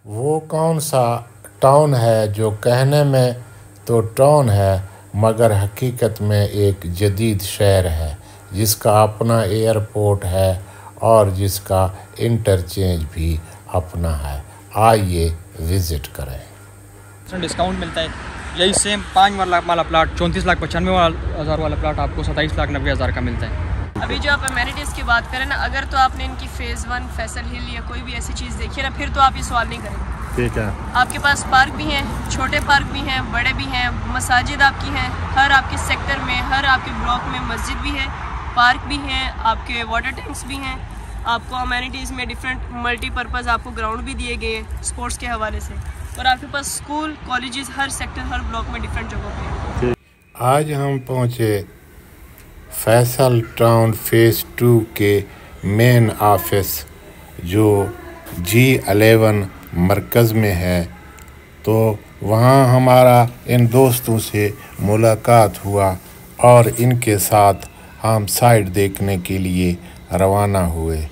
वो कौन सा टाउन है जो कहने में तो टाउन है मगर हकीकत में एक जदीद शहर है, जिसका अपना एयरपोर्ट है और जिसका इंटरचेंज भी अपना है। आइए विज़िट करें। डिस्काउंट मिलता है। यही सेम 5 वाला प्लाट 34,95,000 वाला प्लाट आपको 27,90,000 का मिलता है। अभी जो आप अमेनिटीज़ की बात करें ना, अगर तो आपने इनकी फ़ेज़ 1 फैसल हिल या कोई भी ऐसी चीज़ देखी ना, फिर तो आप ये सवाल नहीं करेंगे। ठीक है। आपके पास पार्क भी हैं, छोटे पार्क भी हैं, बड़े भी हैं, मसाजिद आपकी हैं, हर आपके सेक्टर में, हर आपके ब्लॉक में मस्जिद भी है, पार्क भी हैं, आपके वाटर टैंक्स भी हैं। आपको अमेनिटीज़ में डिफरेंट मल्टीपर्पज़ आपको ग्राउंड भी दिए गए हैं स्पोर्ट्स के हवाले से, और आपके पास स्कूल कॉलेजेस हर सेक्टर हर ब्लॉक में डिफरेंट जगहों पे। आज हम पहुँचे फैसल टाउन फ़ेज़ 2 के मेन ऑफिस जो G11 मरकज़ में है। तो वहाँ हमारा इन दोस्तों से मुलाकात हुआ और इनके साथ हम साइट देखने के लिए रवाना हुए।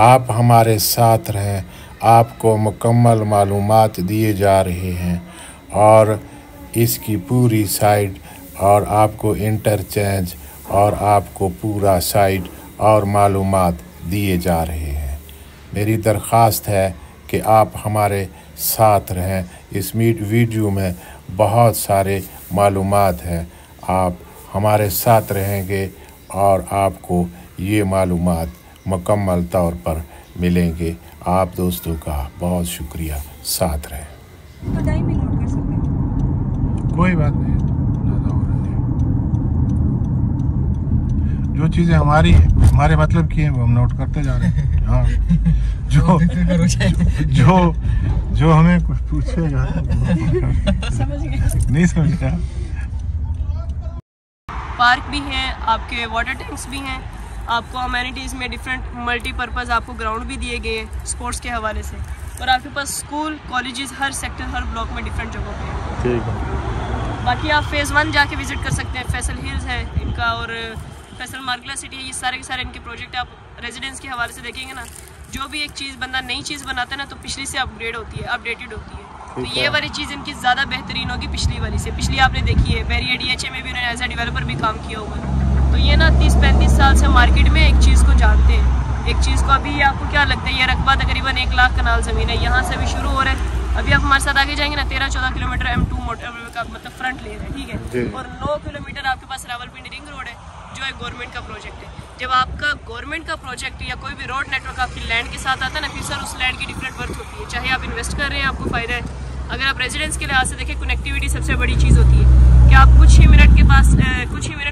आप हमारे साथ रहें, आपको मुकम्मल मालूमात दिए जा रहे हैं और इसकी पूरी साइट और आपको इंटरचेंज और आपको पूरा साइट और मालूमात दिए जा रहे हैं। मेरी दरख्वास्त है कि आप हमारे साथ रहें। इस वीडियो में बहुत सारे मालूमात हैं, आप हमारे साथ रहेंगे और आपको ये मालूमात मुकम्मल तौर पर मिलेंगे। आप दोस्तों का बहुत शुक्रिया, साथ रहें। बधाई भी नोट कर सकते हैं, कोई बात नहीं, जो चीज़ें हमारी हमारे मतलब की हैं वो हम नोट करते जा रहे हैं। हाँ, जो हमें कुछ पूछेगा समझ गए? नहीं समझ गया। पार्क भी हैं, आपके वाटर टैंक्स भी हैं, आपको अमेनिटीज़ में डिफरेंट मल्टीपर्पज़ आपको ग्राउंड भी दिए गए हैं स्पोर्ट्स के हवाले से, और आपके पास स्कूल कॉलेजेस हर सेक्टर हर ब्लॉक में डिफरेंट जगहों पे। ठीक है। बाकी आप फ़ेज़ 1 जाके विज़िट कर सकते हैं। फैसल हिल्स है इनका और फैसल मार्कला सिटी है। ये सारे के सारे इनके प्रोजेक्ट आप रेजिडेंस के हवाले से देखेंगे ना, जो भी एक चीज़ बंदा नई चीज़ बनाता है ना, तो पिछली से अपडेटेड होती है। तो ये वाली चीज़ इनकी ज़्यादा बेहतरीन होगी पिछली वाली से। पिछली आपने देखी है, बैरियर DHA में भी उन्होंने एज ए डेवलपर भी काम किया हुआ है। तो ये ना 30-35 साल से मार्केट में एक चीज़ को जानते हैं। एक चीज़ को अभी आपको क्या लगता है, ये रकबा तकरीबन 1 लाख कनाल ज़मीन है, यहाँ से भी शुरू हो रहा है। अभी आप हमारे साथ आगे जाएंगे ना, 13-14 किलोमीटर M2 मोटरवे का मतलब फ्रंट लेन है, ठीक है, और 9 किलोमीटर आपके पास रावलपिंडी रिंग रोड है जो एक गवर्नमेंट का प्रोजेक्ट है। जब आपका गवर्नमेंट का प्रोजेक्ट या कोई भी रोड नेटवर्क आपकी लैंड के साथ आता है ना, फिर सर उस लैंड की डिफरेंट वर्थ होती है। चाहे आप इन्वेस्ट कर रहे हैं आपको फ़ायदा है, अगर आप रेजिडेंस के लिहाज से देखें कनेक्टिविटी सबसे बड़ी चीज़ होती है कि आप कुछ ही मिनट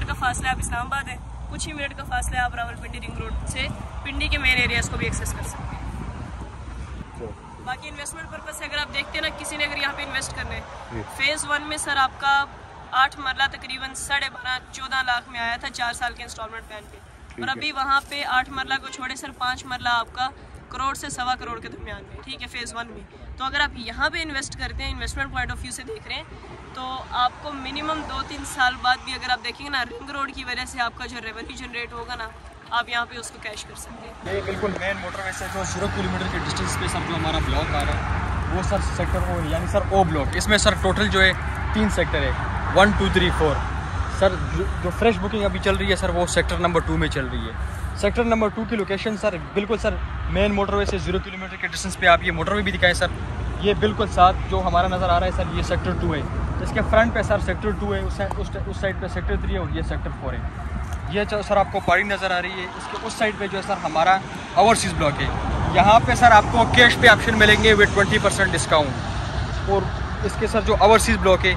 का फासला आप इस्लामाबाद है, कुछ ही मिनट का फासला आप रावलपिंडी रिंग रोड से पिंडी के मेन एरियाज़ को भी एक्सेस कर सकते हैं। बाकी इन्वेस्टमेंट पर्पज से अगर आप देखते हैं ना, किसी ने अगर यहाँ पे इन्वेस्ट करना है, फ़ेज़ 1 में सर आपका 8 मरला तकरीबन 12.5-14 लाख में आया था 4 साल के इंस्टॉलमेंट प्लान पे, और अभी वहाँ पे 8 मरला को छोड़े सर 5 मरला आपका करोड़ से 1.25 करोड़ के दरमियान में, ठीक है, फ़ेज़ 1 में। तो अगर आप यहाँ पे इन्वेस्ट करते हैं, इन्वेस्टमेंट पॉइंट ऑफ व्यू से देख रहे हैं, तो आपको मिनिमम 2-3 साल बाद भी अगर आप देखेंगे ना, रिंग रोड की वजह से आपका जो रेवेन्यू जनरेट होगा ना, आप यहाँ पे उसको कैश कर सकते हैं। ये बिल्कुल मेन मोटरवे से जो 0 किलोमीटर के डिस्टेंस पे सर जो हमारा ब्लॉक आ रहा है वो सर सेक्टर O यानी सर O ब्लॉक। इसमें सर टोटल जो है 3 सेक्टर है, 1, 2, 3, 4। सर जो फ्रेश बुकिंग अभी चल रही है सर वो सेक्टर नंबर 2 में चल रही है। सेक्टर नंबर 2 की लोकेशन सर बिल्कुल सर मेन मोटरवे से 0 किलोमीटर के डिस्टेंस पे आप ये मोटरवे भी दिखाएं सर। ये बिल्कुल साथ जो हमारा नज़र आ रहा है सर, ये सेक्टर 2 है। इसके फ्रंट पे सर सेक्टर 2 है, उस साइड पे सेक्टर 3 है और ये सेक्टर 4 है। ये जो सर आपको पहाड़ी नज़र आ रही है, इसके उस साइड पे जो है सर हमारा ओवरसीज़ ब्लॉक है। यहाँ पे सर आपको कैश पे ऑप्शन मिलेंगे विद 20% डिस्काउंट, और इसके सर जो ओवरसीज़ ब्लॉक है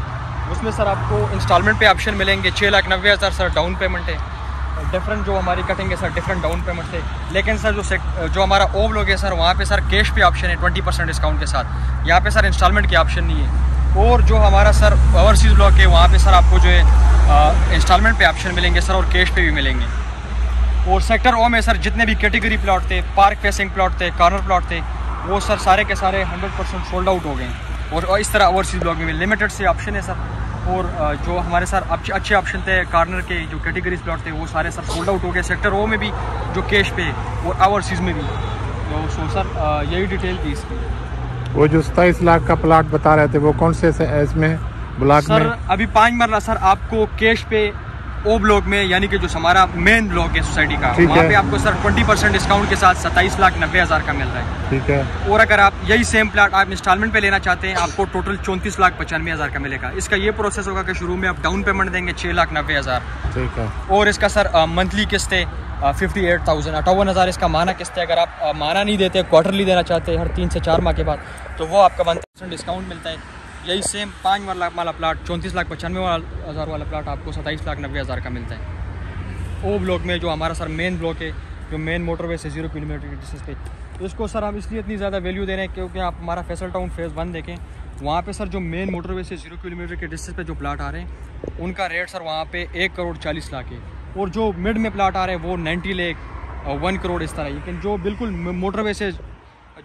उसमें सर आपको इंस्टॉलमेंट पे ऑप्शन मिलेंगे। 6,90,000 सर डाउन पेमेंट है। डिफरेंट जो हमारी कटिंग है सर डिफरेंट डाउन पेमेंट है। लेकिन सर जो हमारा O ब्लॉक है सर, वहाँ पे सर कैश पे ऑप्शन है 20% डिस्काउंट के साथ। यहाँ पे सर इंस्टॉलमेंट की ऑप्शन नहीं है। और जो हमारा सर ओवरसीज़ ब्लॉक है वहाँ पे सर आपको जो है इंस्टॉलमेंट पे ऑप्शन मिलेंगे सर, और कैश पे भी मिलेंगे। और सेक्टर O में सर जितने भी कैटेगरी प्लॉट थे, पार्क फेसिंग प्लॉट थे, कॉर्नर प्लॉट थे, वो सर सारे के सारे 100% सोल्ड आउट हो गए। और इस तरह ओवरसीज़ ब्लॉक में लिमिटेड से ऑप्शन है सर। और जो हमारे सर अच्छे ऑप्शन थे कॉर्नर के, जो कैटेगरीज प्लॉट थे वो सारे सर सोल्ड आउट हो गए। सेक्टर O में भी जो कैश पे और ओवरसीज़ में भी। तो सर यही डिटेल थी इसकी। वो जो 27 लाख का प्लाट बता रहे थे वो कौन से इसमें ब्लॉक में? सर अभी 5 मरला सर आपको कैश पे ओ ब्लॉक में, यानी कि जो हमारा मेन ब्लॉक है सोसाइटी का, वहाँ पे आपको सर 20% डिस्काउंट के साथ 27,90,000 का मिल रहा है। ठीक है। और अगर आप यही सेम प्लाट आप इंस्टॉलमेंट पे लेना चाहते हैं, आपको टोटल 34,95,000 का मिलेगा। इसका ये प्रोसेस होगा कि शुरू में आप डाउन पेमेंट देंगे 6,90,000। ठीक है। और इसका सर मंथली किस्तें 58,000 इसका माना किस्त है। अगर आप माना नहीं देते, क्वार्टरली देना चाहते हैं हर 3 से 4 माह के बाद, तो वो आपका 1% डिस्काउंट मिलता है। यही सेम 5 वाला प्लाट 34,95,000 वाला प्लाट आपको 27,90,000 का मिलता है। ओ ब्लॉक में जो हमारा सर मेन ब्लॉक है, जो मेन मोटरवे से 0 किलोमीटर की डिस्टेंस पे, इसको सर हम इसलिए इतनी ज़्यादा वैल्यू दे रहे हैं क्योंकि आप हमारा फैसल टाउन फेज़ 1 देखें, वहाँ पे सर जो मेन मोटरवे से 0 किलोमीटर के डिस्टेंस पे जो प्लाट आ रहे हैं उनका रेट सर वहाँ पे 1,40,00,000 है। और जो मिड में प्लाट आ रहे हैं वो 90 लाख 1 करोड़ इस तरह। लेकिन जो बिल्कुल मोटरवे से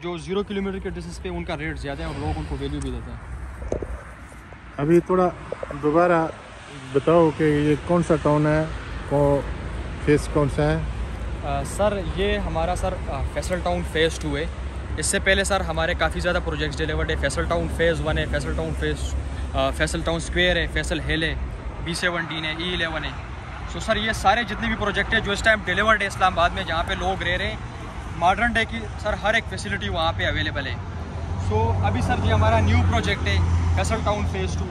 जो 0 किलोमीटर के डिस्टेंस पे उनका रेट ज़्यादा है और लोग उनको वैल्यू भी देते हैं। अभी थोड़ा दोबारा बताओ कि ये कौन सा टाउन है, फेस कौन सा है? सर ये हमारा सर फैसल टाउन फेज़ 2 है। इससे पहले सर हमारे काफ़ी ज़्यादा प्रोजेक्ट्स डिलीवर्ड है। फैसल टाउन फेज़ 1 है, Faisal town Faisal town square है, फैसल हिल है, B17 है, E11 है। सो सर ये सारे जितने भी प्रोजेक्ट है जो इस टाइम डिलीवर्ड है इस्लामाबाद में, जहाँ पे लोग रह रहे हैं, मॉडर्न डे की सर हर एक फैसिलिटी वहाँ पे अवेलेबल है। सो अभी सर ये हमारा न्यू प्रोजेक्ट है फैसल टाउन फेज़ 2।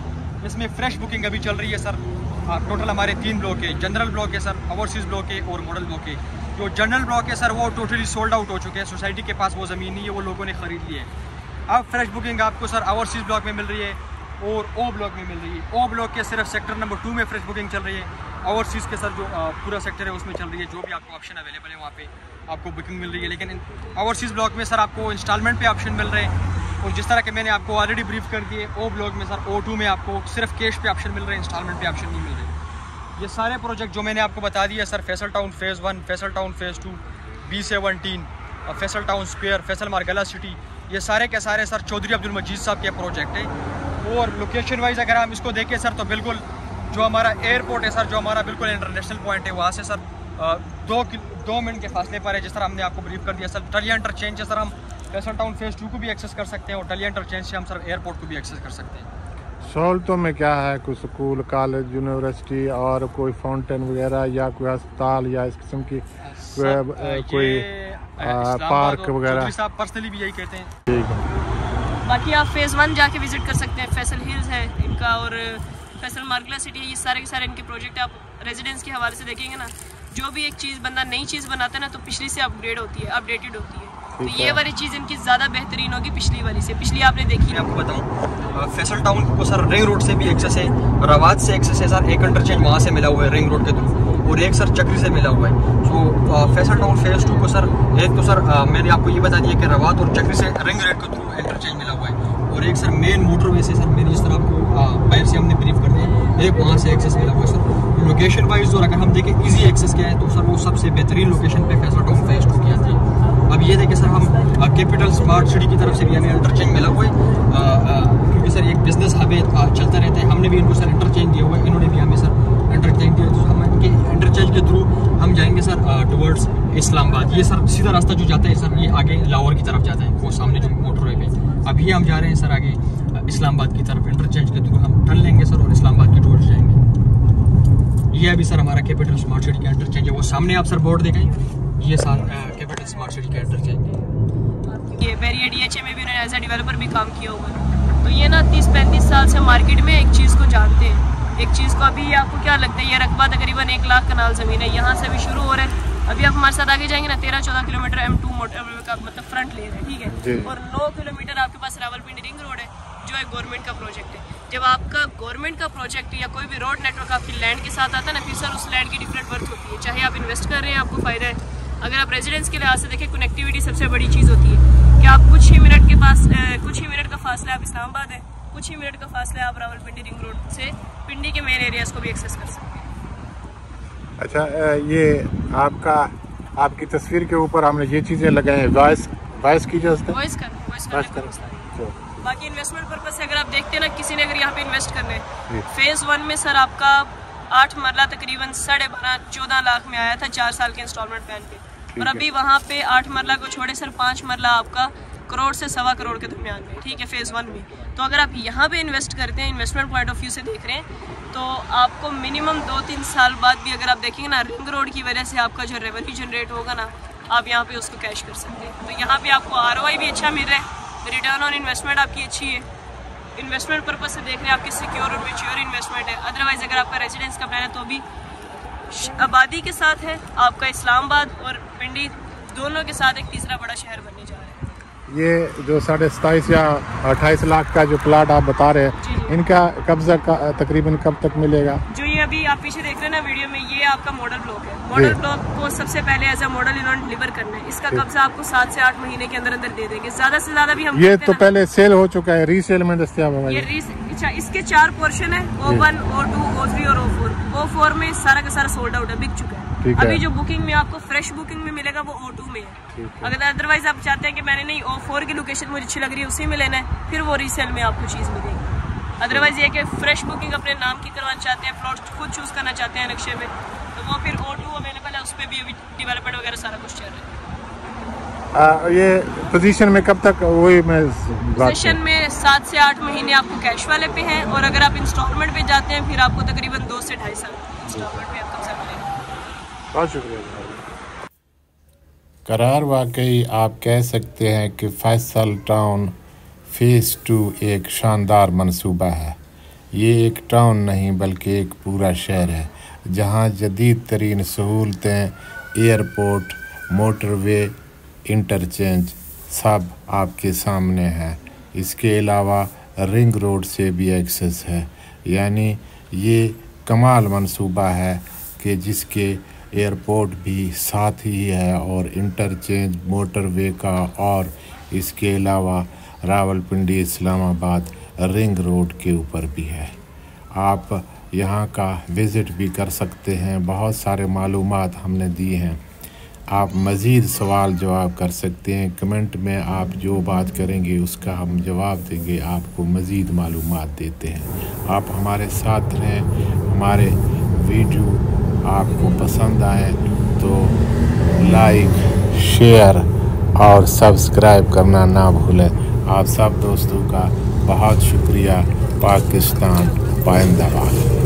इसमें फ्रेश बुकिंग अभी चल रही है सर। टोटल हमारे 3 ब्लॉक है, जनरल ब्लॉक है सर, ओवरसीज़ ब्लॉक है और मॉडल ब्लॉक है। जो जनरल ब्लॉक है सर वो टोटली सोल्ड आउट हो चुके हैं, सोसाइटी के पास वो ज़मीन नहीं है, वो लोगों ने ख़रीद ली है। अब फ्रेश बुकिंग आपको सर ओवरसीज़ ब्लॉक में मिल रही है और ओ ब्लॉक में मिल रही है। ओ ब्लॉक के सिर्फ सेक्टर नंबर 2 में फ्रेश बुकिंग चल रही है। ओवरसीज़ के सर जो पूरा सेक्टर है उसमें चल रही है। जो भी आपको ऑप्शन अवेलेबल है वहाँ पे आपको बुकिंग मिल रही है। लेकिन ओवरसीज़ ब्लॉक में सर आपको इंस्टॉलमेंट पे ऑप्शन मिल रहे हैं। और जिस तरह के मैंने आपको ऑलरेडी ब्रीफ कर दिए, ओ ब्लॉक में सर O2 में आपको सिर्फ कैश पे ऑप्शन मिल रहे हैं, इंस्टॉलमेंट पे ऑप्शन नहीं मिल रहे। ये सारे प्रोजेक्ट जो मैंने आपको बता दिया sir, Faisal town phase 1, Faisal town phase 2, B17, Faisal town square, Faisal मार्गला सिटी, ये सारे के सारे सर चौधरी अब्दुल मजीद साहब के प्रोजेक्ट है। और लोकेशन वाइज अगर हम इसको देखें सर तो बिल्कुल जो हमारा एयरपोर्ट है सर, जो हमारा बिल्कुल इंटरनेशनल पॉइंट है, वहाँ से सर 2 मिनट के फासले पर है। जिस तरह हमने आपको ब्रीफ कर दिया सर, टलिया इंटरचेंज है सर, हम फैसल टाउन फेज़ 2 को भी एक्सेस कर सकते हैं और टलिया इंटरचेंज से हम सर एयरपोर्ट को भी एक्सेस कर सकते हैं। सहूलतों में क्या है? कोई स्कूल, कॉलेज, यूनिवर्सिटी और कोई फाउंटेन वगैरह या कोई अस्पताल या इस किस्म की कोई पार्क वगैरह? साहब पर्सनली भी यही कहते हैं। ठीक है। बाकी आप फेज़ 1 जाके विजिट कर सकते हैं। फैसल हिल्स है इनका और फैसल मार्गला सिटी है। ये सारे के सारे इनके प्रोजेक्ट आप रेजिडेंस के हवाले से देखेंगे ना, जो भी एक चीज़ बंदा नई चीज़ बनाता है ना तो पिछली से अपग्रेड होती है, अपडेटेड होती है। तो ये वाली चीज़ इनकी ज़्यादा बेहतरीन होगी पिछली वाली से। पिछली आपने देखी। मैं आपको बताऊं फैसल टाउन को सर रिंग रोड से भी एक्सेस है, रवात से एक्सेस है सर, एक इंटरचेंज वहाँ से मिला हुआ है रिंग रोड के थ्रू, और एक सर चक्री से मिला हुआ है। तो फैसल टाउन फेज़ 2 को सर एक तो सर मैंने आपको ये बता दिया कि रवात और चक्री से रिंग रोड के थ्रू इंटरचेंज मिला हुआ है, और एक सर मेन मोटरवे से सर मैंने इस तरह आपको बाहर से हमने ब्रीफ कर दिया, एक वहाँ से एक्सेस मिला हुआ है सर। लोकेशन वाइज और अगर हम देखें ईजी एक्सेस क्या है तो सर वो सबसे बेहतरीन लोकेशन पे फैसल टाउन फेज़ 2 की आती है। अब ये देखें सर, हम कैपिटल स्मार्ट सिटी की तरफ से भी हमें इंटरचेंज मिला हुआ है, क्योंकि सर एक बिजनेस हब चलता रहता है। हमने भी इनको सर इंटरचेंज दिया हुआ है, इन्होंने भी हमें सर इंटरचेंज दिया। तो हम इनके इंटरचेंज के थ्रू हम जाएंगे सर टुवर्ड्स इस्लामाबाद। ये सर सीधा रास्ता जो जाता है सर ये आगे लाहौर की तरफ जाता है, वो सामने जो मोटरवे पे। अभी हम जा रहे हैं सर आगे इस्लामाबाद की तरफ, इंटरचेंज के थ्रू हम टर्न लेंगे सर और इस्लामाबाद की टुवर्ड्स जाएंगे। ये अभी सर हमारा कैपिटल स्मार्ट सिटी का इंटरचेंज है, वो सामने आप सर बोर्ड देखें, ये सर कैपिटल स्मार्ट सिटी का इंटरचेंज है। ये बैरियर DHA में भी उन्होंने एज ए डेवलपर भी काम किया हुआ है। तो ये ना 30-35 साल से मार्केट में एक चीज़ को जानते हैं। एक चीज़ को अभी आपको क्या लगता है, ये रकबा तकरीबन 1 लाख कनाल ज़मीन है, यहाँ से अभी शुरू हो रहा है। अभी आप हमारे साथ आगे जाएंगे ना 13-14 किलोमीटर M2 मोटरवे का मतलब फ्रंट लेन है, ठीक है, और 9 किलोमीटर आपके पास रावलपिंडी रिंग रोड है जो एक गवर्नमेंट का प्रोजेक्ट है। जब आपका गवर्नमेंट का प्रोजेक्ट या कोई भी रोड नेटवर्क आपकी लैंड के साथ आता है ना, फिर सर उस लैंड की डिफरेंट वर्थ होती है। चाहे आप इन्वेस्ट कर रहे हैं आपको फ़ायदा है, अगर आप रेजिडेंस के लिहाज से देखें कनेक्टिविटी सबसे बड़ी चीज़ होती है कि आप कुछ ही मिनट के पास कुछ ही मिनट का फासला आप इस्लामाबाद है, कुछ ही मिनट का फासला आप रावलपिंडी रिंग रोड से पिंडी के मेन एरियाज़ को भी एक्सेस कर सकते हैं। अच्छा, ये आपकी तस्वीर के ऊपर हमने ये चीज़ें लगाई हैं, वॉइस की जो वॉइस कर बाकी इन्वेस्टमेंट पर्पज से अगर आप देखते हैं ना, किसी ने अगर यहाँ पे इन्वेस्ट करना है, फेज़ 1 में सर आपका 8 मरला तकरीबन 12.5-14 लाख में आया था 4 साल के इंस्टॉलमेंट प्लान पे, और अभी वहाँ पे 8 मरला को छोड़े सर 5 मरला आपका करोड़ से 1.25 करोड़ के दरमियान में, ठीक है, फेज़ 1 में। तो अगर आप यहाँ पे इन्वेस्ट करते हैं, इन्वेस्टमेंट पॉइंट ऑफ व्यू से देख रहे हैं, तो आपको मिनिमम 2-3 साल बाद भी अगर आप देखेंगे ना, रिंग रोड की वजह से आपका जो रेवेन्यू जनरेट होगा ना, आप यहाँ पे उसको कैश कर सकते हैं। तो यहाँ पे आपको ROI भी अच्छा मिल रहा है, रिटर्न ऑन इन्वेस्टमेंट आपकी अच्छी है, इन्वेस्टमेंट पर्पज से देख रहे हैं आपकी सिक्योर और मेच्योर इन्वेस्टमेंट है। अदरवाइज़ अगर आपका रेजिडेंस का प्लान है तो भी आबादी के साथ है, आपका इस्लामाबाद और पिंडी दोनों के साथ एक तीसरा बड़ा शहर बनने जा रहा है। ये जो 27.5 या 28 लाख का जो प्लाट आप बता रहे हैं, इनका कब्जा तकरीबन कब तक मिलेगा? जो ये अभी आप पीछे देख रहे हैं ना वीडियो में, ये आपका मॉडल ब्लॉक है। मॉडल ब्लॉक को सबसे पहले एज अ मॉडल इन्होंने डिलीवर करना है। इसका कब्जा आपको 7 से 8 महीने के अंदर अंदर दे देंगे, ज्यादा से ज्यादा भी हम। ये तो पहले सेल हो चुका है, रीसेल में दस्तयाब है। अच्छा, इसके 4 पोर्शन है, O1, O2, O3 और O4। O4 में सारा का सारा सोल्ड आउट है, बिक चुका है। अभी जो बुकिंग में आपको फ्रेश बुकिंग में मिलेगा वो O2 में है। अगर अदरवाइज आप चाहते हैं कि मैंने नहीं O4 की लोकेशन मुझे अच्छी लग रही है उसी में लेना है, फिर वो रीसेल में आपको चीज़ मिलेगी। अदरवाइज ये कि फ्रेश बुकिंग अपने नाम की करवाना चाहते हैं, प्लॉट खुद चूज करना चाहते हैं नक्शे में, तो वो फिर O2 अवेलेबल है, उस पर भी अभी डेवलपमेंट वगैरह सारा कुछ चल रहा है। ये पोजीशन में कब तक? वही मैं पोजीशन में 7 से 8 महीने आपको कैश वाले पे हैं, और अगर आप इंस्टॉलमेंट पे जाते हैं फिर आपको तकरीबन 2 से 2.5 साल इंस्टॉलमेंट पे आपको कब्जा मिलेगा। बहुत शुक्रिया। करार वाकई आप कह सकते हैं कि फैसल टाउन फेज़ 2 एक शानदार मंसूबा है। ये एक टाउन नहीं बल्कि एक पूरा शहर है, जहां जदीद तरीन सहूलतें, एयरपोर्ट, मोटरवे, इंटरचेंज सब आपके सामने है। इसके अलावा रिंग रोड से भी एक्सेस है, यानी ये कमाल मंसूबा है कि जिसके एयरपोर्ट भी साथ ही है और इंटरचेंज मोटरवे का, और इसके अलावा रावलपिंडी इस्लामाबाद रिंग रोड के ऊपर भी है। आप यहाँ का विज़िट भी कर सकते हैं। बहुत सारे मालूमात हमने दी हैं। आप मज़ीद सवाल जवाब कर सकते हैं। कमेंट में आप जो बात करेंगे उसका हम जवाब देंगे, आपको मज़ीद मालूमात देते हैं। आप हमारे साथ रहें। हमारे वीडियो आपको पसंद आए तो लाइक, शेयर और सब्सक्राइब करना ना भूलें। आप सब दोस्तों का बहुत शुक्रिया। पाकिस्तान पाइंदाबाद।